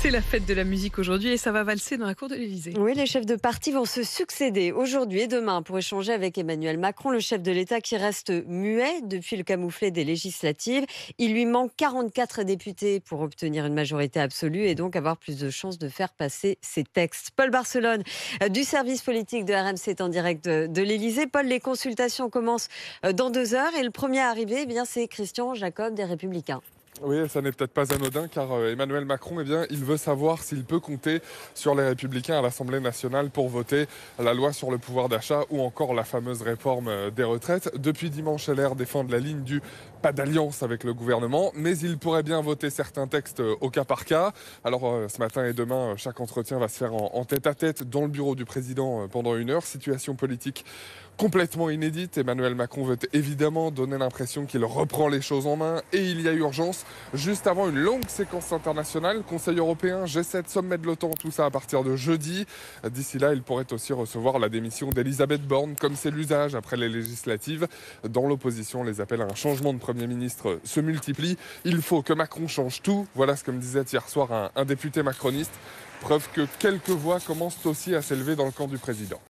C'est la fête de la musique aujourd'hui et ça va valser dans la cour de l'Élysée. Oui, les chefs de parti vont se succéder aujourd'hui et demain pour échanger avec Emmanuel Macron, le chef de l'État qui reste muet depuis le camouflet des législatives. Il lui manque 44 députés pour obtenir une majorité absolue et donc avoir plus de chances de faire passer ses textes. Paul Barcelone, du service politique de RMC est en direct de l'Élysée. Paul, les consultations commencent dans 2 heures et le premier à arriver, c'est Christian Jacob des Républicains. Oui, ça n'est peut-être pas anodin car Emmanuel Macron, il veut savoir s'il peut compter sur les Républicains à l'Assemblée nationale pour voter la loi sur le pouvoir d'achat ou encore la fameuse réforme des retraites. Depuis dimanche, LR défend la ligne du pas d'alliance avec le gouvernement, mais il pourrait bien voter certains textes au cas par cas. Alors ce matin et demain, chaque entretien va se faire en tête-à-tête dans le bureau du président pendant 1 heure. Situation politique complètement inédite. Emmanuel Macron veut évidemment donner l'impression qu'il reprend les choses en main et il y a urgence. Juste avant une longue séquence internationale, Conseil européen, G7, sommet de l'OTAN, tout ça à partir de jeudi. D'ici là, il pourrait aussi recevoir la démission d'Elisabeth Borne, comme c'est l'usage après les législatives. Dans l'opposition, les appels à un changement de Premier ministre se multiplient. Il faut que Macron change tout. Voilà ce que me disait hier soir un député macroniste. Preuve que quelques voix commencent aussi à s'élever dans le camp du président.